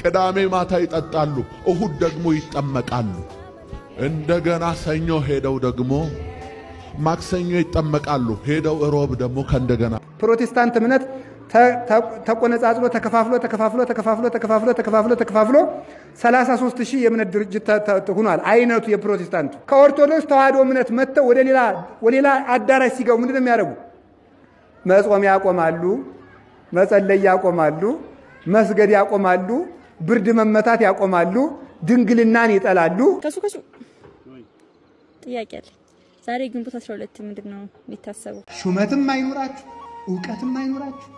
ቅዳሜ ማታ ይጠጣሉ እሁድ ደግሞ ይጠመቃሉ እንደገና ሰኞ ሄደው ደግሞ ማክሰኞ ይጠመቃሉ ሄደው ሮብ ደግሞ ከእንደገና ፕሮቴስታንት እምነት ተቆነጻጽሎ ተከፋፍሎ 33000 የእምነት ድርጅት ሆኗል አይነቱ የፕሮቴስታንቱ ከኦርቶዶክስ ተዋህዶ እምነት መጥተው ወደሌላ አዳራሽ ሲገቡ ምንድነው የሚያደርጉ መጾም ያቆማሉ መጸለይ ያቆማሉ መስገድ ያቆማሉ ብርድ መመታት ያቆማሉ ድንግልናን ይጠላሉ ከሱ ጥያቄ አለ ዛሬ ግንቦት 12 ምንድነው የሚታሰበው ሹመትም አይኖራችሁ ዕውቀትም አይኖራችሁ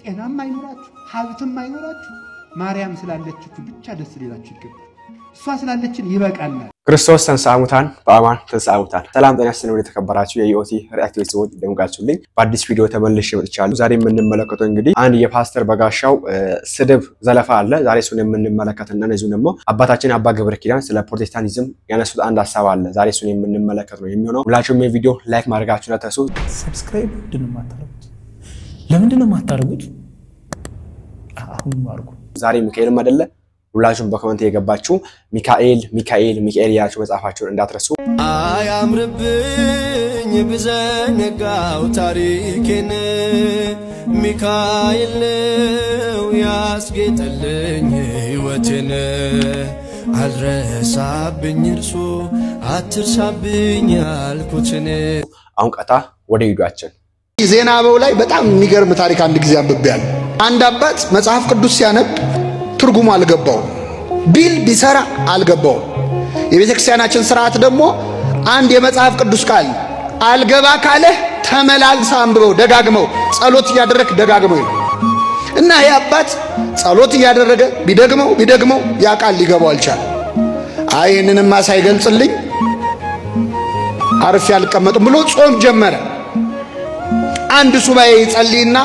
ጤናም አይኖራችሁ ሀብትም አይኖራችሁ ማርያም ስላለችችሁ ብቻ ደስ ሊላችሁ ይገባል እሷ ስላለችን ይበቃናል ክርስቶስ ተንሥአ እሙታን በአማን ተንሥአ እሙታን ሰላም ጤና ይስጥልኝ ወደ ተከበራችሁ የኢኦቲ ሪአክቲቭ ሰዎች ደምጋችሁልኝ በአዲስ ቪዲዮ ተመልሼ መጥቻለሁ ዛሬ የምንመለከተው እንግዲህ አንድ የፓስተር በጋሻው ስድብ ዘለፋ አለ ዛሬ እሱን የምንመለከትና እንደዚሁ ደግሞ አባታችን አባ ገብረ ኪዳን ስለ ፕሮቴስታንቲዝም ያነሱት አንድ ሐሳብ አለ ዛሬ እሱን የምንመለከት ነው የሚሆነው ሁላችሁም የቪዲዮ ላይክ ማድረጋችሁን አትርሱ ሰብስክራይብ እንድንማታረጉት ለምንድነው ማታረጉት አሁን ማርጉ ዛሬ ሚካኤል አይደለ ሁላችሁም በኮሜንት የገባችሁ ሚካኤል ያላችሁ መጻፋችሁን እንዳትረሱ አያምርብኝ ብዘነጋው ታሪኬን ሚካኤል ነው ያስጌጠልኝ ህይወቴን አልረሳብኝ እርሱ አትርሳብኝ ያልኩትን አሁን ቀጣ ወደ ቪዲዮአችን ዜና አበው ላይ በጣም የሚገርም ታሪክ አንድ ጊዜ አንብቤያለሁ አንድ አባት መጽሐፍ ቅዱስ ሲያነብ ትርጉሙ አልገባው ቢል ቢሰራ አልገባው የቤተክርስቲያናችን ሥርዓት ደግሞ አንድ የመጽሐፍ ቅዱስ ቃል አልገባ ካለ ተመላልሳ አንብበው ደጋግመው ጸሎት ያደረክ ደጋግመው እና ይሄ አባት ጸሎት ያደረገ ቢደግመው ያ ቃል ሊገባው አልቻለ አይንንማ ሳይገልጽልኝ አርፍ ያልቀመጥም ብሎ ጾም ጀመረ አንድ ሱባኤ ይጸልይና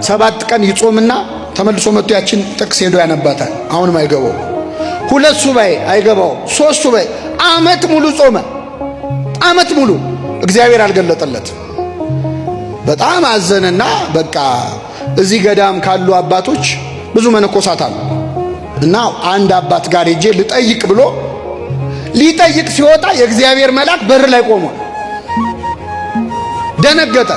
7 ቀን ይጾምና ተመልሶ መጥቶ ያችን ጥቅስ ሄዶ ያነባታል አሁንም አይገባው ሁለት ሱባኤ አይገባው ሶስት ሱባኤ አመት ሙሉ ጾመ አመት ሙሉ እግዚአብሔር አልገለጠለት በጣም አዘነና በቃ እዚህ ገዳም ካሉ አባቶች ብዙ መነኮሳት አሉ እና አንድ አባት ጋር ሄጄ ልጠይቅ ብሎ ሊጠይቅ ሲወጣ የእግዚአብሔር መልአክ በር ላይ ቆሞ ደነገጠ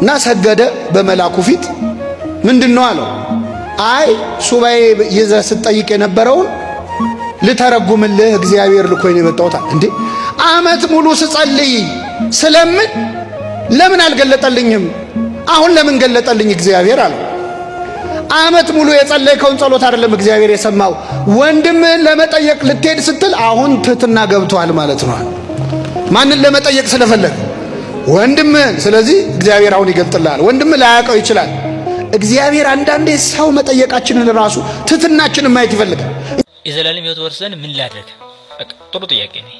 እና ሰገደ በመላኩ ፊት ምንድነው አለው አይ ሱባኤ ይዘህ ስትጠይቅ የነበረው ልተረጉምልህ እግዚአብሔር ልኮኝ የመጣሁት እንዴ አመት ሙሉ ስጸልይ ስለምን ለምን አልገለጠልኝም አሁን ለምን ገለጠልኝ እግዚአብሔር አለ አመት ሙሉ የጸለይከውን ጸሎት አይደለም እግዚአብሔር የሰማው ወንድምህን ለመጠየቅ ልትሄድ ስትል አሁን ትህትና ገብቷል ማለት ነው ማንን ለመጠየቅ ስለፈለግ ወንድምህን ስለዚህ እግዚአብሔር አሁን ይገልጥልሃል ወንድምህ ላያውቀው ይችላል እግዚአብሔር አንዳንዴ ሰው መጠየቃችንን ራሱ ትትናችንን ማየት ይፈልጋል የዘላለም ሕይወት ወርሰን ምን ላድርግ በቃ ጥሩ ጥያቄ ነው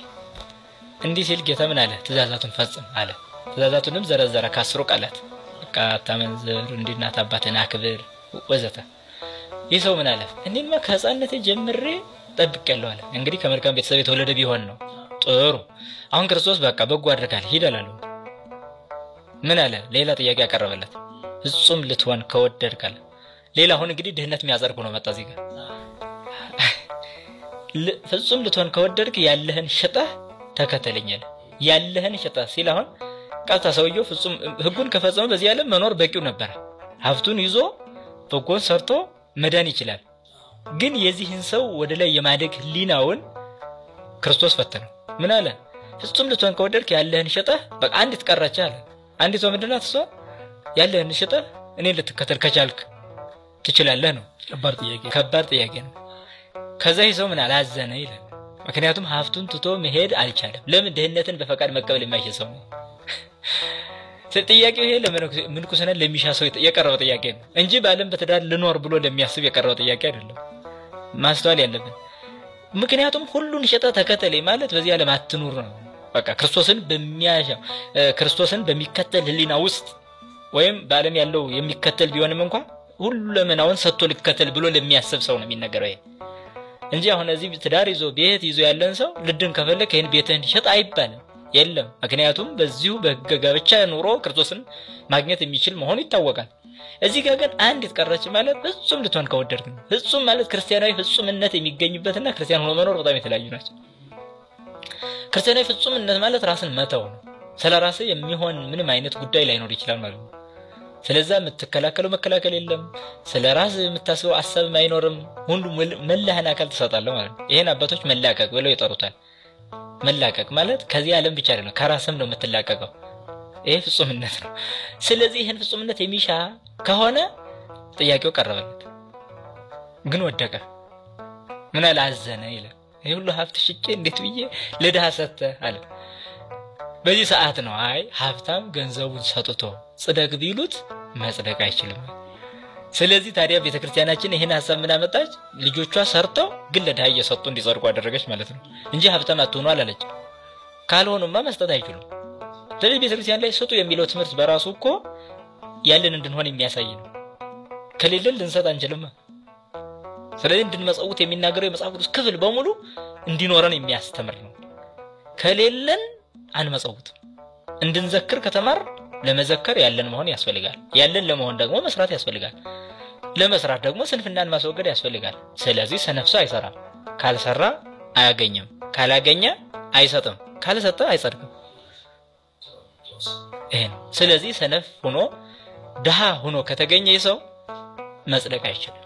እንዲህ ሲል ጌታ ምን አለ ትእዛዛቱን ፈጽም አለ ትእዛዛቱንም ዘረዘረ ከአስሩ ቃላት በቃ አታመንዝር እንዲናት አባትን አክብር ወዘተ ይሰው ምን አለ እኔማ ከህፃንነቴ ጀምሬ ጠብቄያለሁ አለ እንግዲህ ከመልካም ቤተሰብ የተወለደ ቢሆን ነው ጥሩ አሁን ክርስቶስ በቃ በጎ አድርጋል ሂደላሉ ምን አለ ሌላ ጥያቄ ያቀርበለት ፍጹም ልትሆን ከወደድካል ሌላ አሁን እንግዲህ ድህነት የሚያዘርጉ ነው መጣ እዚህ ጋር ፍጹም ልትሆን ከወደድክ ያለህን ሽጠህ ተከተለኛል ያለህን ሽጠህ ሲል አሁን ቀጥታ ሰውየው ፍጹም ህጉን ከፈጸመ በዚህ ዓለም መኖር በቂው ነበር ሀብቱን ይዞ በጎን ሰርቶ መዳን ይችላል ግን የዚህን ሰው ወደ ላይ የማደግ ሊናውን ክርስቶስ ፈተነው ምን አለ ፍጹም ልትሆን ከወደድክ ያለህን ሽጠህ በቃ አንድ ትቀራች አለ አንዲት ወምድናት እሷ ያለህን ሽጠህ እኔን ልትከተል ከቻልክ ትችላለህ ነው ከባድ ጥያቄ ነው ከዛ ይሰው ምን አላዘነ ይላል ምክንያቱም ሀብቱን ትቶ መሄድ አልቻለም ለምን ድህነትን በፈቃድ መቀበል የማይችል ሰው ነው ጥያቄው ይሄ ለምንኩስና ለሚሻ ሰው የቀረበ ጥያቄ ነው እንጂ ባለም በተዳር ልኖር ብሎ ለሚያስብ የቀረበ ጥያቄ አይደለም ማስተዋል ያለብን ምክንያቱም ሁሉን ሸጠ ተከተለ ማለት በዚህ ዓለም አትኑር ነው በቃ ክርስቶስን በሚከተል ህሊና ውስጥ ወይም ባለም ያለው የሚከተል ቢሆንም እንኳን ሁሉ ለመናውን ሰጥቶ ልከተል ብሎ ለሚያስብ ሰው ነው የሚነገረው ይሄ እንጂ አሁን እዚህ ትዳር ይዞ ቤት ይዞ ያለን ሰው ልድን ከፈለክ ይሄን ቤትህን ሸጥ አይባልም የለም ምክንያቱም በዚሁ በጋብቻ ኑሮ ክርስቶስን ማግኘት የሚችል መሆኑ ይታወቃል እዚህ ጋር ግን አንድ የተቀረች ማለት ፍጹም ልትሆን ከወደድክ ነው ፍጹም ማለት ክርስቲያናዊ ፍጹምነት የሚገኝበትና ክርስቲያን ሆኖ መኖር በጣም የተለያዩ ናቸው ክርስቲያናዊ ፍጹምነት ማለት ራስን መተው ነው ስለራስ የሚሆን ምንም አይነት ጉዳይ ላይ ኖር ይችላል ማለት ነው ስለዛ የምትከላከለው መከላከል የለም ስለራስ የምታስበው ሐሳብ አይኖርም ሁሉ መላህና አካል ተሰጣለው ማለት ነው ይሄን አባቶች መላቀቅ ብለው ይጠሩታል መላቀቅ ማለት ከዚህ ዓለም ብቻ አይደለም ከራስም ነው የምትላቀቀው ይሄ ፍጹምነት ነው ስለዚህ ይሄን ፍጹምነት የሚሻ ከሆነ ጥያቄው ቀረበለት ግን ወደቀ ምን አላዘነ ይላል ይሄ ሁሉ ሀብት ሽጬ እንዴት ብዬ ለድሃ ሰጠ አለ በዚህ ሰዓት ነው አይ ሀብታም ገንዘቡን ሰጥቶ ጽደቅ ቢሉት መጽደቅ አይችልም ስለዚህ ታዲያ ቤተክርስቲያናችን ይሄን ሐሳብ ምን አመጣች ልጆቿ ሰርተው ግን ለድሃ እየሰጡ እንዲጸድቁ አደረገች ማለት ነው እንጂ ሀብታም አትሆኑ አላለች ካልሆነማ መስጠት አይችሉም ስለዚህ ቤተክርስቲያን ላይ ሰጡ የሚለው ትምህርት በራሱ እኮ ያለን እንድንሆን የሚያሳይ ነው ከሌለን ልንሰጥ አንችልም ስለዚህ እንድንመጽውት የሚናገረው የመጽሐፍ ቅዱስ ክፍል በሙሉ እንዲኖረን የሚያስተምር ነው ከሌለን አንመጽውት እንድንዘክር ከተማር ለመዘከር ያለን መሆን ያስፈልጋል ያለን ለመሆን ደግሞ መስራት ያስፈልጋል ለመስራት ደግሞ ስንፍናን ማስወገድ ያስፈልጋል ስለዚህ ሰነፍሱ አይሰራም ካልሰራ አያገኝም ካላገኘ አይሰጥም ካልሰጠ አይጸድቅም ስለዚህ ሰነፍ ሆኖ ደሃ ሆኖ ከተገኘ ሰው መጽደቅ አይችልም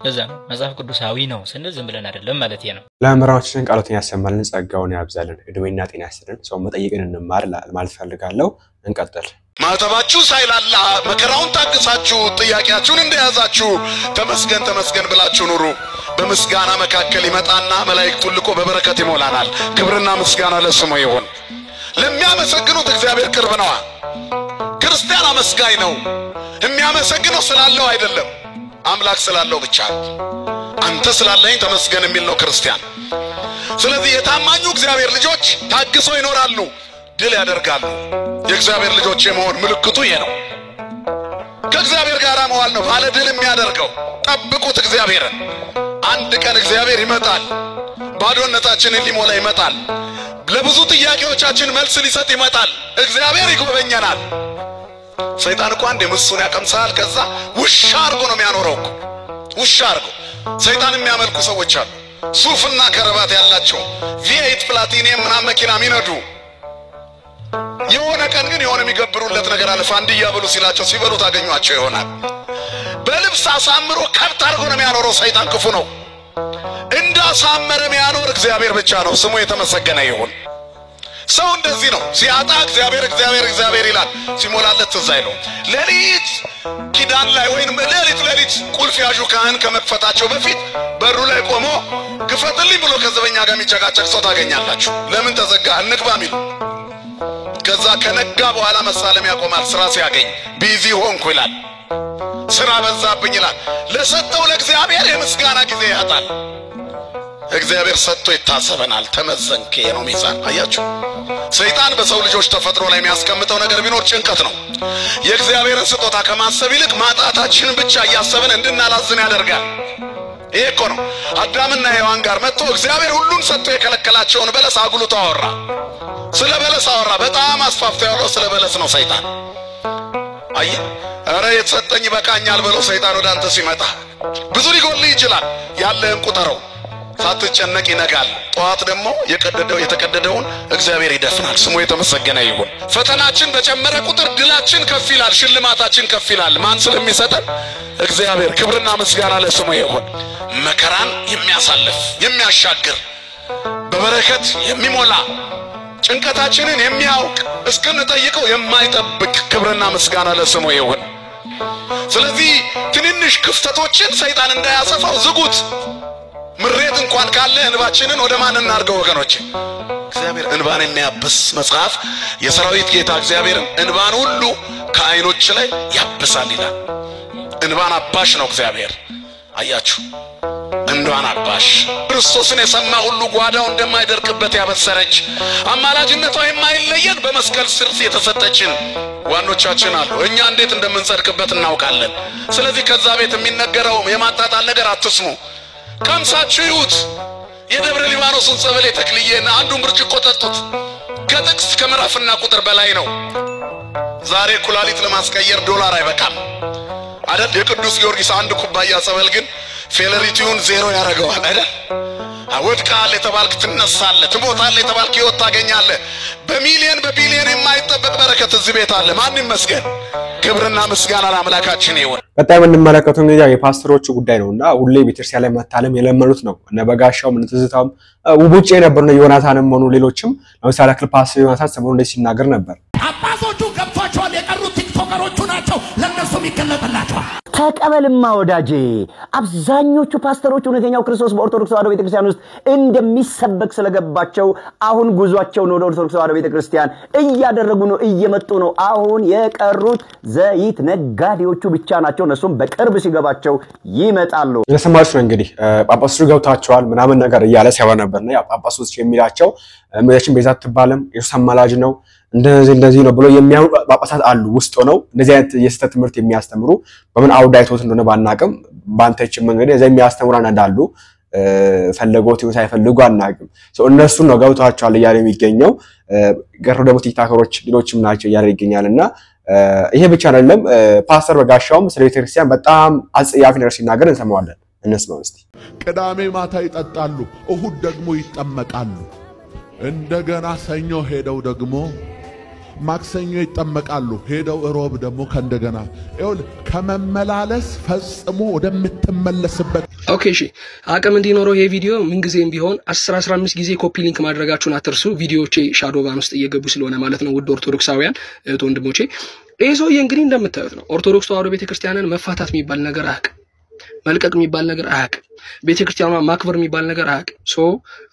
ለዛ መጽሐፍ ቅዱሳዊ ነው ስንል ዝም ብለን አይደለም ማለት ነው ለምራዎችን ቃሎትን ያሰማልን ጸጋውን ያብዛልን እድሜና ጤና ያስጥልን ሰው መጠየቅን እንማር ማለት ፈልጋለሁ እንቀጥል ማተባችሁ ሳይላላ መከራውን ታግሳችሁ ጥያቄያችሁን እንደያዛችሁ ተመስገን ብላችሁ ኑሩ በምስጋና መካከል ይመጣና መላእክቱን ልኮ በበረከት ይሞላናል ክብርና ምስጋና ለስሙ ይሁን ለሚያመሰግኑት እግዚአብሔር ቅርብ ነው ክርስቲያን አመስጋኝ ነው የሚያመሰግነው ስላለው አይደለም አምላክ ስላለው ብቻ አንተ ስላለኝ ተመስገን የሚል ነው ክርስቲያን ስለዚህ የታማኙ እግዚአብሔር ልጆች ታግሰው ይኖራሉ ድል ያደርጋሉ የእግዚአብሔር ልጆች የመሆን ምልክቱ ይሄ ነው ከእግዚአብሔር ጋር መዋል ነው ባለ ድል የሚያደርገው ጠብቁት እግዚአብሔርን አንድ ቀን እግዚአብሔር ይመጣል ባዶነታችንን ሊሞላ ይመጣል ለብዙ ጥያቄዎቻችን መልስ ሊሰጥ ይመጣል እግዚአብሔር ይጎበኘናል ሰይጣን እኮ አንዴ ምሱን ያቀምሳል ከዛ ውሻ አርጎ ነው የሚያኖረው ውሻ አርጎ ሰይጣን የሚያመልኩ ሰዎች አሉ ሱፍና ከረባት ያላቸው V8 ፕላቲኒየም ምናምን መኪና የሚነዱ የሆነ ቀን ግን የሆነ የሚገብሩለት ነገር አለ ፋንዲያ ብሉ ሲላቸው ሲበሉ ታገኙአቸው ይሆናል በልብስ አሳምሮ ከብት አርጎ ነው የሚያኖረው ሰይጣን ክፉ ነው እንዳሳመረ የሚያኖር እግዚአብሔር ብቻ ነው ስሙ የተመሰገነ ይሁን ሰው እንደዚህ ነው ሲያጣ እግዚአብሔር ይላል ሲሞላለት ተዛይለው ለሊት ኪዳን ላይ ወይንም ለሊት ቁልፍ ያዡ ካህን ከመክፈታቸው በፊት በሩ ላይ ቆሞ ክፈትልኝ ብሎ ከዘበኛ ጋር የሚጨቃጨቅ ሰው ታገኛላችሁ ለምን ተዘጋ እንግባ ሚል ከዛ ከነጋ በኋላ መሳለም ያቆማል ስራ ሲያገኝ ቢዚ ሆንኩ ይላል ስራ በዛብኝ ይላል ለሰጠው ለእግዚአብሔር የምስጋና ጊዜ ያጣል እግዚአብሔር ሰጥቶ ይታሰበናል ተመዘንከ ነው ሚዛን አያችሁ ሰይጣን በሰው ልጆች ተፈጥሮ ላይ የሚያስቀምጠው ነገር ቢኖር ጭንቀት ነው የእግዚአብሔርን ስጦታ ከማሰብ ይልቅ ማጣታችንን ብቻ ያያሰበን እንድናላዝን ያደርጋል ይሄ እኮ ነው አዳምና ሔዋን ጋር መጥቶ እግዚአብሔር ሁሉን ሰጥቶ የከለከላቸውን በለስ አጉልቶ አወራ ስለ በለስ አወራ በጣም አስፋፍቶ ያወራው ስለ በለስ ነው ሰይጣን አይ አረ የተሰጠኝ በቃኛል ብሎ ሰይጣን ወደ አንተ ሲመጣ ብዙ ሊጎል ይችላል ያለህን ቁጠረው ሳትጨነቅ ይነጋል ጧት ደግሞ የተቀደደውን እግዚአብሔር ይደፍናል ስሙ የተመሰገነ ይሁን ፈተናችን በጨመረ ቁጥር ድላችን ከፍ ይላል ሽልማታችን ከፍ ይላል ማን ስለሚሰጠን እግዚአብሔር ክብርና ምስጋና ለስሙ ይሁን መከራን የሚያሳልፍ የሚያሻግር በበረከት የሚሞላ ጭንቀታችንን የሚያውቅ እስከነጠይቀው የማይጠብቅ ክብርና ምስጋና ለስሙ ይሁን ስለዚህ ትንንሽ ክፍተቶችን ሰይጣን እንዳያሰፋው ዝጉት ምሬት እንኳን ካለ እንባችንን ወደ ማን እናርገው ወገኖች እግዚአብሔር እንባን የሚያብስ መጽሐፍ የሰራዊት ጌታ እግዚአብሔር እንባን ሁሉ ከአይኖች ላይ ያብሳል ይላል እንባን አባሽ ነው እግዚአብሔር አያችሁ እንባን አባሽ ክርስቶስን የሰማ ሁሉ ጓዳው እንደማይደርቅበት ያበሰረች አማላጅነቷ የማይለየን በመስቀል ስር የተሰጠችን ዋኖቻችን አሉ እኛ እንዴት እንደምንጸድቅበት እናውቃለን ስለዚህ ከዛ ቤት የሚነገረው የማጣጣል ነገር አትስሙ ቀምሳችሁ ይሁት የደብረ ሊባኖስን ጸበል ተክልየና አንዱን ብርጭቆ ጠጡት ከጥቅስ ከምዕራፍና ቁጥር በላይ ነው። ዛሬ ኩላሊት ለማስቀየር ዶላር አይበቃም አይደል? የቅዱስ ጊዮርጊስ አንድ ኩባያ ጸበል ግን ፌለሪቲውን ዜሮ ያደርገዋል አይደል? ወድቀሃል የተባልክ ትነሳለህ፣ ትሞታለህ የተባልክ ሕይወት ታገኛለህ። በሚሊዮን በቢሊዮን የማይጠበቅ በረከት እዚህ ቤት አለ። ማን ይመስገን? ክብርና ምስጋና ለአምላካችን ይሁን። በጣም የምንመለከተው እንግዲህ የፓስተሮቹ ጉዳይ ነውና ሁሌ ቤተክርስቲያን ላይ መታለም የለመኑት ነው። እነ በጋሻው ምን ትዝታም ውቡጭ የነበሩ ነው። ዮናታንም ሆኑ ሌሎችም ለምሳሌ ፓስተር ዮናታን ሰሞኑን እንደዚህ ሲናገር ነበር። አባቶቹ ገብቷቸዋል። የቀሩት ቲክቶከሮቹ ናቸው። ለነሱም ይገለጥላቸዋል። ተቀበልማ ወዳጄ። አብዛኞቹ ፓስተሮች እውነተኛው ክርስቶስ በኦርቶዶክስ ተዋሕዶ ቤተክርስቲያን ውስጥ እንደሚሰበክ ስለገባቸው አሁን ጉዟቸውን ወደ ኦርቶዶክስ ተዋሕዶ ቤተክርስቲያን እያደረጉ ነው፣ እየመጡ ነው። አሁን የቀሩት ዘይት ነጋዴዎቹ ብቻ ናቸው። እነሱም በቅርብ ሲገባቸው ይመጣሉ። ለሰማችሁ ነው እንግዲህ ጳጳሶቹ ገብታቸዋል ምናምን ነገር እያለ ሲያወራ ነበርና ያ ጳጳሶች የሚላቸው እመቤታችን ቤዛ ትባልም ኢየሱስ አማላጅ ነው እንደዚህ ነው ብሎ የሚያምኑ ጳጳሳት አሉ። ውስጥ ሆነው እንደዚህ አይነት የስተት ትምህርት የሚያስተምሩ በምን አውዳይቶት እንደሆነ ባናቅም ባንተችም እንግዲህ እዛ የሚያስተምሩን እንዳሉ ፈለጎት ይሁን ሳይፈልጉ አናቅም። እነሱ ነው ገብታቸዋል እያለ የሚገኘው። ገሩ ደግሞ ቲክቶከሮች ሌሎችም ናቸው እያለ ይገኛልና ይሄ ብቻ አይደለም። ፓስተር በጋሻውም ስለ ቤተክርስቲያን በጣም አጽያፊ ነገር ሲናገር እንሰማዋለን። እንስማው እስቲ። ቅዳሜ ማታ ይጠጣሉ፣ እሁድ ደግሞ ይጠመቃሉ። እንደገና ሰኞ ሄደው ደግሞ ማክሰኞ ይጠመቃሉ፣ ሄደው ሮብ ደግሞ ከእንደገና ይሁን ከመመላለስ ፈጽሞ ወደምትመለስበት። ኦኬ እሺ፣ አቅም እንዲኖረው ይሄ ቪዲዮ ምን ጊዜም ቢሆን 10-15 ጊዜ ኮፒ ሊንክ ማድረጋችሁን አትርሱ። ቪዲዮዎቼ ሻዶባን ውስጥ እየገቡ ስለሆነ ማለት ነው። ውድ ኦርቶዶክሳውያን እህት ወንድሞቼ፣ ይሄ ሰውዬ እንግዲህ እንደምታዩት ነው። ኦርቶዶክስ ተዋሕዶ ቤተክርስቲያንን መፋታት የሚባል ነገር አያውቅም። መልቀቅ የሚባል ነገር አያውቅም። ቤተክርስቲያኗ ማክበር የሚባል ነገር አያውቅም።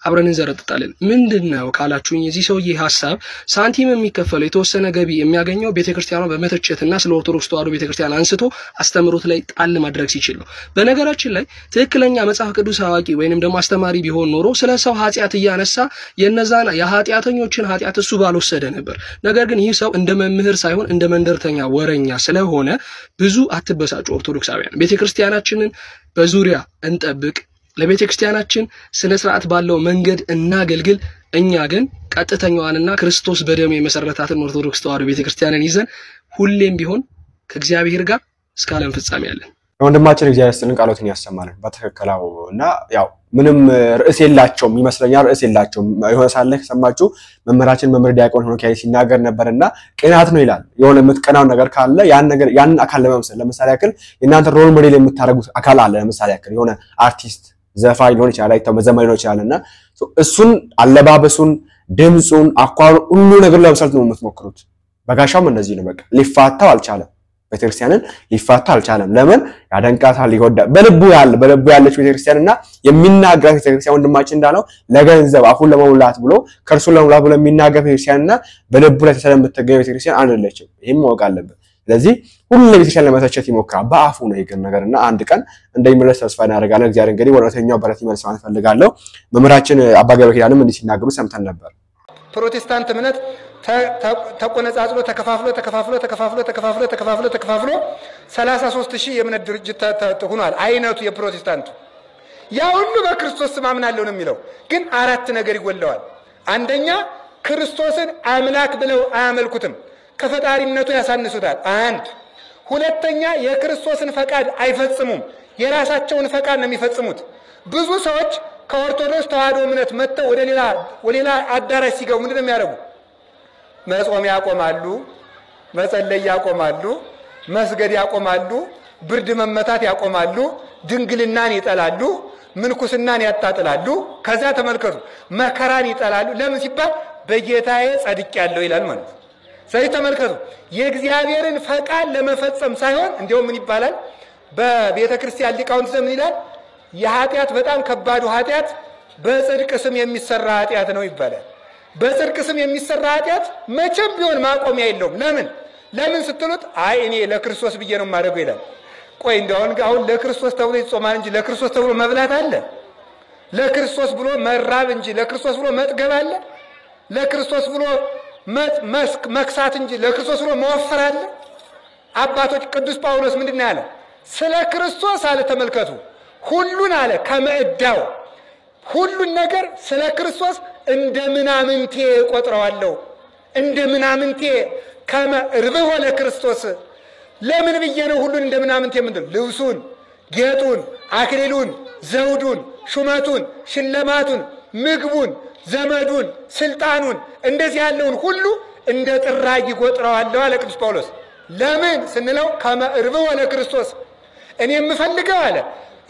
አብረን እንዘረጥጣለን። ምንድነው ካላችሁኝ የዚህ ሰውዬ ሐሳብ ሳንቲም የሚከፈለው የተወሰነ ገቢ የሚያገኘው ቤተክርስቲያኗ በመተቸትና ስለ ኦርቶዶክስ ተዋሕዶ ቤተክርስቲያን አንስቶ አስተምሮት ላይ ጣል ማድረግ ሲችል ነው። በነገራችን ላይ ትክክለኛ መጽሐፍ ቅዱስ አዋቂ ወይንም ደግሞ አስተማሪ ቢሆን ኖሮ ስለ ሰው ኃጢአት እያነሳ የነዛና የኃጢአተኞችን ኃጢአት እሱ ባልወሰደ ነበር። ነገር ግን ይህ ሰው እንደ መምህር ሳይሆን እንደ መንደርተኛ ወረኛ ስለሆነ ብዙ አትበሳጩ ኦርቶዶክሳውያን። ቤተክርስቲያናችንን በዙሪያ እንጠብቅ፣ ለቤተክርስቲያናችን ስነ ስርዓት ባለው መንገድ እናገልግል። እኛ ግን ቀጥተኛዋንና ክርስቶስ በደሙ የመሰረታትን ኦርቶዶክስ ተዋሕዶ ቤተክርስቲያንን ይዘን ሁሌም ቢሆን ከእግዚአብሔር ጋር እስከ ዓለም ፍጻሜ ያለን ወንድማችን እግዚአብሔር ይስጥልን ቃሎትን ያሰማልን በተከከላው እና ያው ምንም ርዕስ የላቸውም ይመስለኛል። ርዕስ የላቸውም የሆነ ሳለህ ሰማችሁ መምህራችን መምህር ዲያቆን ሆኖ ካይ ሲናገር ነበርና ቅናት ነው ይላል። የሆነ የምትቀናው ነገር ካለ ያን አካል ለመምሰል ለምሳሌ ያክል የእናንተ ሮል ሞዴል የምታረጉት አካል አለ። ለምሳሌ ያክል የሆነ አርቲስት ዘፋኝ ሊሆን ይችላል፣ አይተው መዘመር ሊሆን ይችላልና እሱን አለባበሱን፣ ድምጹን፣ አቋሩ ሁሉ ነገር ለመምሰል ነው የምትሞክሩት። በጋሻውም እንደዚህ ነው። በቃ ሊፋታው አልቻለም። ቤተክርስቲያንን ሊፋታ አልቻለም። ለምን ያደንቃታል፣ ይወዳል። በልቡ ያለች ቤተክርስቲያንና የሚናገር ቤተክርስቲያን ወንድማችን እንዳለው ለገንዘብ አፉን ለመውላት ብሎ ከርሱን ለመውላት ብሎ የሚናገር ቤተክርስቲያንና በልቡ ላይ ተሰለምተገኝ ቤተክርስቲያን አይደለችም። ይሄም ማወቅ አለበት። ስለዚህ ሁሉ ቤተክርስቲያን ለመተቸት ይሞክራል በአፉ ነው ይገር ነገርና አንድ ቀን እንደሚመለስ ተስፋ እናደርጋለን። እግዚአብሔር እንግዲህ ወራተኛው በረት ይመልስ ማለት ፈልጋለሁ። መምህራችን አባ ገብረ ኪዳንም እንዲህ ሲናገሩ ሰምተን ነበር። ፕሮቴስታንት እምነት ተቆነጻጽሎ ተከፋፍሎ 33000 የእምነት ድርጅት ሆኗል። አይነቱ የፕሮቴስታንቱ ያ ሁሉ በክርስቶስ ስም አምናለሁ ነው የሚለው፣ ግን አራት ነገር ይጎለዋል። አንደኛ ክርስቶስን አምላክ ብለው አያመልኩትም፣ ከፈጣሪነቱ ያሳንሱታል። አንድ ሁለተኛ የክርስቶስን ፈቃድ አይፈጽሙም፣ የራሳቸውን ፈቃድ ነው የሚፈጽሙት። ብዙ ሰዎች ከኦርቶዶክስ ተዋሕዶ እምነት መጥተው ወደ ሌላ አዳራሽ ሲገቡ ምንድነው የሚያደርጉ? መጾም ያቆማሉ፣ መጸለይ ያቆማሉ፣ መስገድ ያቆማሉ፣ ብርድ መመታት ያቆማሉ፣ ድንግልናን ይጠላሉ፣ ምንኩስናን ያጣጥላሉ። ከዛ ተመልከቱ መከራን ይጠላሉ። ለምን ሲባል በጌታዬ ጸድቄያለሁ ይላል ማለት ነው። ስለዚህ ተመልከቱ የእግዚአብሔርን ፈቃድ ለመፈጸም ሳይሆን እንደው ምን ይባላል በቤተ ክርስቲያን ሊቃውንት ዘመን ይላል የኃጢአት በጣም ከባዱ ኃጢአት በጽድቅ ስም የሚሰራ ኃጢአት ነው ይባላል። በጽድቅ ስም የሚሰራ ኃጢአት መቼም ቢሆን ማቆሚያ የለውም። ለምን ስትሉት አይ እኔ ለክርስቶስ ብዬ ነው ማድረገው ይላል። ቆይ እንደውን አሁን ለክርስቶስ ተብሎ ይጾማል እንጂ ለክርስቶስ ተብሎ መብላት አለ? ለክርስቶስ ብሎ መራብ እንጂ ለክርስቶስ ብሎ መጥገብ አለ? ለክርስቶስ ብሎ መክሳት እንጂ ለክርስቶስ ብሎ መወፈር አለ? አባቶች ቅዱስ ጳውሎስ ምንድነው ያለ? ስለ ክርስቶስ አለ ተመልከቱ ሁሉን አለ ከመዕዳው ሁሉን ነገር ስለ ክርስቶስ እንደ ምናምንቴ ቆጥረዋለሁ እንደ ምናምንቴ ከመ ርብህ ወለ ክርስቶስ ለምን ብዬ ነው ሁሉን እንደ ምናምንቴ ምንድን ልብሱን ጌጡን አክሊሉን ዘውዱን ሹመቱን ሽለማቱን ምግቡን ዘመዱን ስልጣኑን እንደዚህ ያለውን ሁሉ እንደ ጥራጊ ቆጥረዋለሁ አለ ቅዱስ ጳውሎስ። ለምን ስንለው ከመ ርብህ ወለ ክርስቶስ እኔ የምፈልገው አለ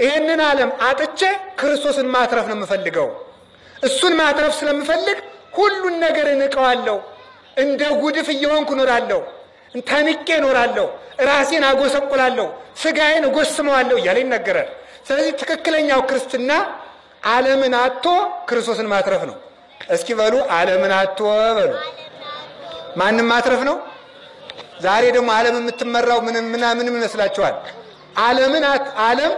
ይህንን ዓለም አጥቼ ክርስቶስን ማትረፍ ነው የምፈልገው። እሱን ማትረፍ ስለምፈልግ ሁሉን ነገር እንቀዋለሁ። እንደ ጉድፍ እየሆንኩ እኖራለሁ፣ ተንቄ እኖራለሁ፣ ራሴን አጎሰቁላለሁ፣ ስጋዬን እጎስመዋለሁ እያለ ይናገራል። ስለዚህ ትክክለኛው ክርስትና ዓለምን አጥቶ ክርስቶስን ማትረፍ ነው። እስኪ በሉ ዓለምን አጥቶ በሉ። ማንም ማትረፍ ነው። ዛሬ ደግሞ ዓለም የምትመራው ምን ይመስላችኋል? ዓለም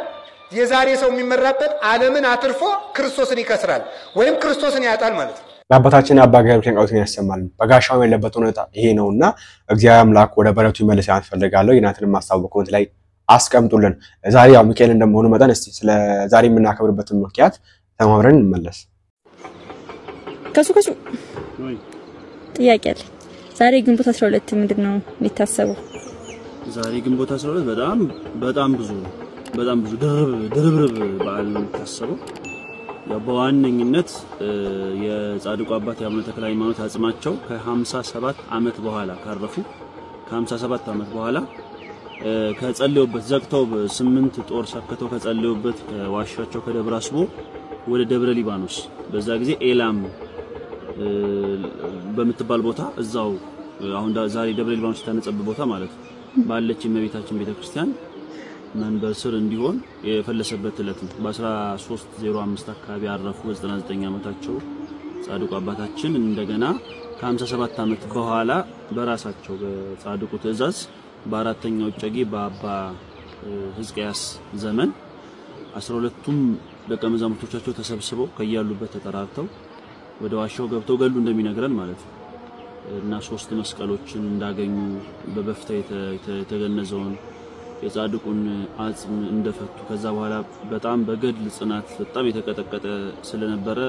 የዛሬ ሰው የሚመራበት ዓለምን አትርፎ ክርስቶስን ይከስራል ወይም ክርስቶስን ያጣል ማለት ነው። ለአባታችን አባ ገብረ ኪዳን ያሰማልን። በጋሻው ያለበት ሁኔታ ይሄ ነውና እግዚአብሔር አምላክ ወደ በረቱ ይመልሳል ፈልጋለሁ። ይናንተንም ማስተዋወቅ ኮሜንት ላይ አስቀምጡልን። ዛሬ ያው ሚካኤል እንደመሆኑ መጠን እስቲ ስለ ዛሬ የምናከብርበትን ምክንያት ተማምረን እንመለስ። ከሱ ጥያቄ አለ። ዛሬ ግንቦት 12 ምንድነው የሚታሰበው? ዛሬ ግንቦት 12 በጣም ብዙ ድርብርብ በዓል ነው የሚታሰበው። በዋነኝነት የጻድቁ አባት የአቡነ ተክለ ሃይማኖት አጽማቸው ከ57 ዓመት በኋላ ካረፉ ከ57 ዓመት በኋላ ከጸለዩበት ዘግተው 8 ጦር ሰከተው ከጸለዩበት ከዋሻቸው ከደብረ አስቦ ወደ ደብረ ሊባኖስ በዛ ጊዜ ኤላም በምትባል ቦታ እዛው አሁን ዛሬ ደብረ ሊባኖስ ተነጸበ ቦታ ማለት ነው ባለች የእመቤታችን ቤተክርስቲያን መንበር ስር እንዲሆን የፈለሰበት ዕለት ነው። በ1305 አካባቢ አረፉ። 99 ዓመታቸው ጻድቁ አባታችን እንደገና ከ57 ዓመት በኋላ በራሳቸው በጻድቁ ትእዛዝ በአራተኛው ጨጌ በአባ ሕዝቅያስ ዘመን 12ቱም ደቀ መዛሙርቶቻቸው ተሰብስበው ከያሉበት ተጠራርተው ወደ ዋሻው ገብተው ገሉ እንደሚነግረን ማለት ነው እና 3 መስቀሎችን እንዳገኙ በበፍታ የተገነዘውን የጻድቁን አጽም እንደፈቱ ከዛ በኋላ በጣም በገድል ጽናት በጣም የተቀጠቀጠ ስለነበረ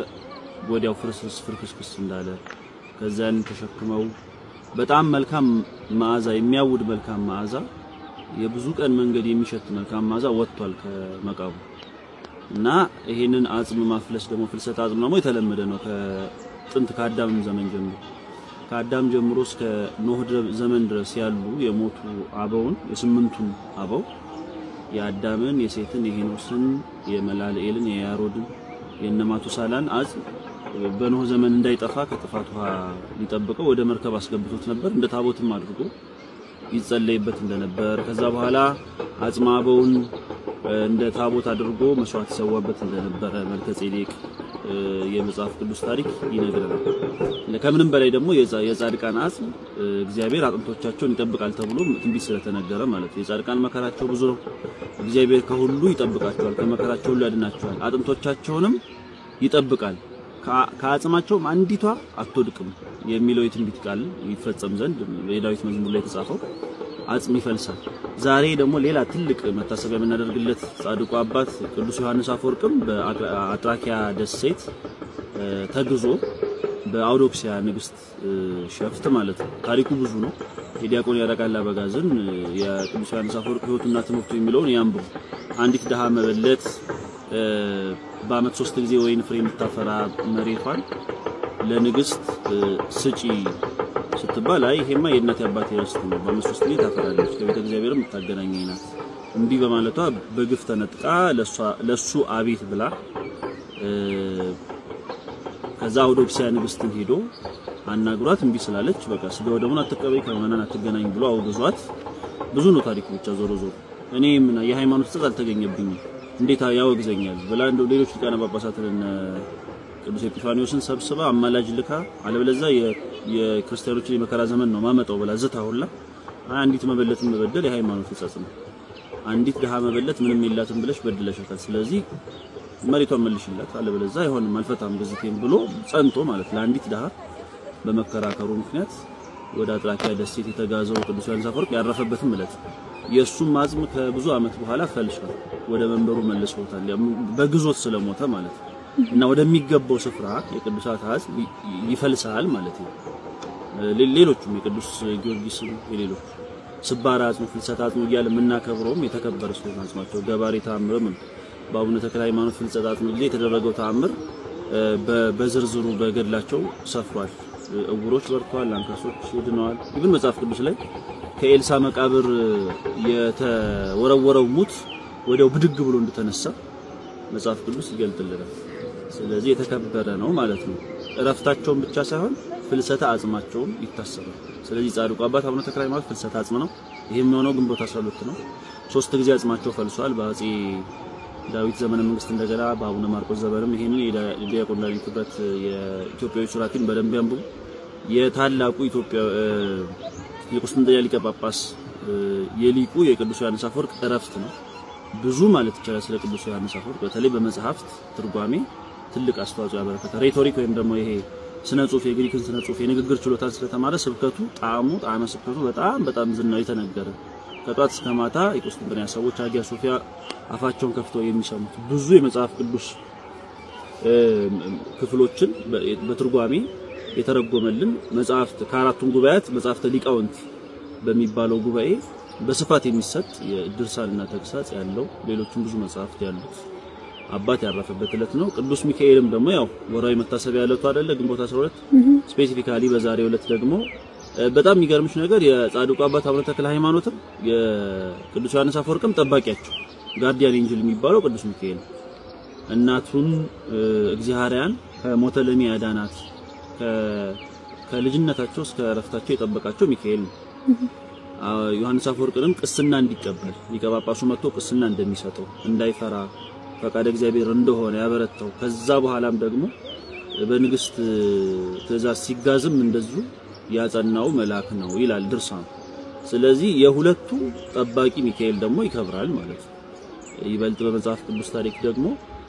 ወዲያው ፍርክስክስ እንዳለ ከዛን ተሸክመው በጣም መልካም መዓዛ የሚያውድ መልካም መዓዛ የብዙ ቀን መንገድ የሚሸት መልካም መዓዛ ወጥቷል ከመቃብሩ እና ይሄንን አጽም ማፍለስ ደግሞ ፍልሰት አጽም ነው የተለመደ ነው ከጥንት ከአዳም ዘመን ጀምሮ ከአዳም ጀምሮ እስከ ኖህ ዘመን ድረስ ያሉ የሞቱ አበውን የስምንቱን አበው የአዳምን የሴትን የሄኖስን የመላልኤልን የያሮድን የነማቱሳላን አጽም በኖህ ዘመን እንዳይጠፋ ከጥፋት ውሃ ሊጠብቀው ወደ መርከብ አስገብቶት ነበር እንደ ታቦትም አድርጎ ይጸለይበት እንደነበር ከዛ በኋላ አጽመ አበውን እንደ ታቦት አድርጎ መስዋዕት ይሰዋበት እንደነበር መልከጼዴቅ የመጽሐፍ ቅዱስ ታሪክ ይነግረናል። ለከምንም በላይ ደግሞ የጻድቃን አጽም እግዚአብሔር አጥንቶቻቸውን ይጠብቃል ተብሎ ትንቢት ስለተነገረ ማለት የጻድቃን መከራቸው ብዙ ነው። እግዚአብሔር ከሁሉ ይጠብቃቸዋል፣ ከመከራቸው ሁሉ ያድናቸዋል፣ አጥንቶቻቸውንም ይጠብቃል፣ ከአጽማቸው አንዲቷ አትወድቅም የሚለው የትንቢት ቃል ይፈጸም ዘንድ የዳዊት መዝሙር ላይ ተጻፈው አጽም ይፈልሳል። ዛሬ ደግሞ ሌላ ትልቅ መታሰቢያ የምናደርግለት ጻድቁ አባት ቅዱስ ዮሐንስ አፈወርቅም በአጥራኪያ ደሴት ተግዞ በአውዶክሲያ ንግስት ሸፍት ማለት ነው። ታሪኩ ብዙ ነው። የዲያቆን ያረጋል አበጋዝን የቅዱስ ዮሐንስ አፈወርቅ ሕይወቱና ትምህርቱ የሚለውን ያንብቡ። አንዲት ደሃ መበለት በአመት 3 ጊዜ ወይን ፍሬ የምታፈራ መሬቷን ለንግስት ስጪ ስትባል አይ ይሄማ የእናት አባቴ ርስት ነው በአመት 3 ጊዜ ታፈራለች ከቤተ እግዚአብሔርም የምታገናኘኝ ናት እንቢ በማለቷ በግፍ ተነጥቃ ለሱ አቤት ብላ ከዛ አውዶክሲያ ንግስትን ሄዶ አናግሯት እንቢ ስላለች በቃ ስጋው ደሙን አትቀበይ ከመናን አትገናኝ ብሎ አውግዟት ብዙ ነው ታሪኩ ብቻ ዞሮ እኔ ምን የሃይማኖት ጽድቅ አልተገኘብኝም እንዴት ያወግዘኛል ብላ እንደው ሌሎች ሊቃነ ጳጳሳትን ቅዱስ ኤጲፋኒዮስን ሰብስባ አማላጅ ልካ አለበለዚያ የክርስቲያኖችን የመከራ ዘመን ነው ማመጣው ብላ ዘታውላ አንዲት መበለትን መበደል የሃይማኖት ጽድቅ ነው። አንዲት ደሃ መበለት ምንም የላትም ብለሽ በድለሻታል፣ ስለዚህ መሬቷን መልሽላት አለበለዚያ አይሆንም አልፈታም ግዝቴን ብሎ ጸንቶ ማለት ለአንዲት ደሃ በመከራከሩ ምክንያት ወደ አጥራኪያ ደሴት የተጋዘው ቅዱስ ዮሐንስ አፈወርቅ ያረፈበትም ዕለት የሱም አጽም ከብዙ አመት በኋላ ፈልሷል ወደ መንበሩ መልሶታል በግዞት ስለሞተ ማለት ነው። እና ወደሚገባው ስፍራ የቅዱሳት አጽም ይፈልሳል ማለት ነው። ሌሎችም የቅዱስ ጊዮርጊስ የሌሎች ስባራ አጽሙ ፍልሰታ አጽሙ እያለ የምናከብረውም የተከበረ ስለሆነ አጽማቸው ገባሬ ተአምርም በአቡነ ተክለ ሃይማኖት ፍልሰታ አጽሙ ጊዜ የተደረገው ተአምር በዝርዝሩ በገድላቸው ሰፍሯል። እውሮች በርተዋል፣ አንካሶች ድነዋል። ይብን መጽሐፍ ቅዱስ ላይ ከኤልሳ መቃብር የተወረወረው ሙት ወዲያው ብድግ ብሎ እንደተነሳ መጽሐፍ ቅዱስ ይገልጥልናል። ስለዚህ የተከበረ ነው ማለት ነው። እረፍታቸውን ብቻ ሳይሆን ፍልሰታ አጽማቸውን ይታሰባል። ስለዚህ ጻድቁ አባት አቡነ ተክለ ሃይማኖት ፍልሰታ አጽም ነው። ይሄም የሆነው ግንቦት 12 ነው። 3 ጊዜ አጽማቸው ፈልሷል። በአፄ ዳዊት ዘመነ መንግስት እንደገና በአቡነ ማርቆስ ዘመንም ይሄንን የዲያቆን ዳንኤል ክብረት የኢትዮጵያዊ ሱራፊን በደንብ ያንብቡ። የታላቁ ኢትዮጵያ የቁስጥንጥንያ ሊቀ ጳጳስ የሊቁ የቅዱስ ዮሐንስ አፈወርቅ እረፍት ነው። ብዙ ማለት ይችላል ስለ ቅዱስ ዮሐንስ አፈወርቅ በተለይ በመጽሐፍት ትርጓሜ ትልቅ አስተዋጽኦ ያበረከተ ሬቶሪክ ወይም ደግሞ ይሄ ስነ ጽሁፍ የግሪክን ስነ ጽሁፍ የንግግር ችሎታን ስለተማረ ስብከቱ ጣዕመ ስብከቱ በጣም ዝናው የተነገረ ከጧት እስከ ማታ የቁስጥንጥንያ ሰዎች አጊያ ሶፊያ አፋቸውን ከፍተው የሚሰሙት ብዙ የመጽሐፍ ቅዱስ ክፍሎችን በትርጓሜ የተረጎመልን መጽሐፍት ከአራቱም ጉባኤያት መጽሐፍተ ሊቃውንት በሚባለው ጉባኤ በስፋት የሚሰጥ የድርሳንና ተግሳጽ ያለው ሌሎችም ብዙ መጽሐፍት ያሉት አባት ያረፈበት ዕለት ነው። ቅዱስ ሚካኤልም ደግሞ ያው ወራዊ መታሰቢያ ዕለቱ አይደለ ግንቦት 12 ስፔሲፊካሊ በዛሬው ዕለት ደግሞ በጣም የሚገርምሽ ነገር የጻድቁ አባት አቡነ ተክለ ሃይማኖትም የቅዱስ ዮሐንስ አፈወርቅም ጠባቂያቸው ጋርዲያን ኤንጅል የሚባለው ቅዱስ ሚካኤል እናቱን እግዚአብሔርን ከሞተ ለሚ ያዳናት ከልጅነታቸው እስከ ረፍታቸው የጠበቃቸው ሚካኤል ነው። ዮሐንስ አፈወርቅንም ቅስና እንዲቀበል ሊቀ ጳጳሱ መጥቶ ቅስና እንደሚሰጠው እንዳይፈራ ፈቃደ እግዚአብሔር እንደሆነ ያበረታው ከዛ በኋላም ደግሞ በንግስት ትእዛዝ ሲጋዝም እንደዚሁ ያጸናው መልአክ ነው ይላል ድርሳኑ። ስለዚህ የሁለቱ ጠባቂ ሚካኤል ደግሞ ይከብራል ማለት ነው። ይበልጥ በመጽሐፍ ቅዱስ ታሪክ ደግሞ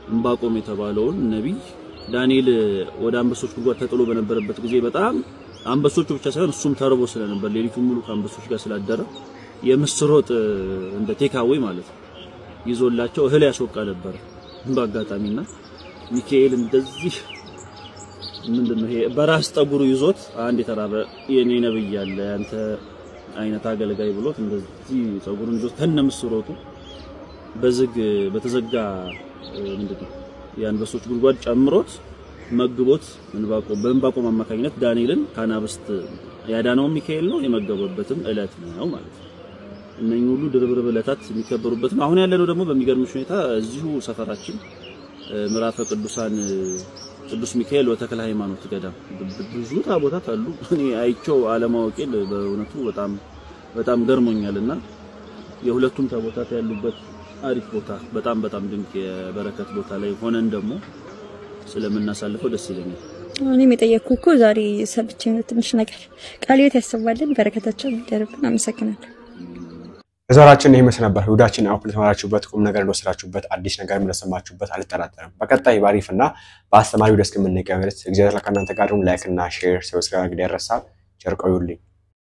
ዕንባቆም የተባለውን ነብይ ዳንኤል ወደ አንበሶች ጉድጓድ ተጥሎ በነበረበት ጊዜ በጣም አንበሶቹ ብቻ ሳይሆን እሱም ተርቦ ስለነበር ሌሊቱን ሙሉ ከአንበሶች ጋር ስላደረ የምስሮጥ እንደ ቴካዌ ማለት ነው ይዞላቸው እህል ያስወቃ ነበር በአጋጣሚና ሚካኤል እንደዚህ ምንድነው ይሄ በራስ ጠጉሩ ይዞት አንድ የተራበ የኔ ነብይ ያለ አንተ አይነት አገልጋይ ብሎት እንደዚህ ጠጉሩን ይዞት ከነምስሮቱ በተዘጋ ምንድነው የአንበሶች ጉድጓድ ጨምሮት መግቦት በዕንባቆም አማካኝነት ዳንኤልን ካናብስት ያዳነው ሚካኤል ነው የመገበበትም ዕለት ነው ማለት ነው። እነኚህ ሁሉ ድርብርብ ዕለታት የሚከበሩበት ነው። አሁን ያለነው ደግሞ በሚገርምሽ ሁኔታ እዚሁ ሰፈራችን ምዕራፈ ቅዱሳን ቅዱስ ሚካኤል ወተክለ ሃይማኖት ገዳም ብዙ ታቦታት አሉ። እኔ አይቼው አለማወቄን በእውነቱ በጣም ገርሞኛልና የሁለቱም ታቦታት ያሉበት አሪፍ ቦታ በጣም ድንቅ የበረከት ቦታ ላይ ሆነን ደግሞ ስለምናሳልፈው ደስ ይለኛል። እኔም የጠየቅኩህ እኮ ዛሬ ሰብቼ ነው ትንሽ ነገር ቃልዮት ያስባልን በረከታቸው ይደርብን። አመሰግናለሁ። ዛሬያችን ይሄ መስል ነበር። ሁዳችን አውፕል ተማራችሁበት ቁም ነገር እንደወሰዳችሁበት አዲስ ነገር እንደሰማችሁበት አልጠራጠርም። በቀጣይ ባሪፍና በአስተማሪው ደስ ከመነቀበረት እግዚአብሔር ለካናንተ ጋር ላይክ እና ሼር ሰብስክራይብ ያደርሳል። ቸር ቆዩልኝ።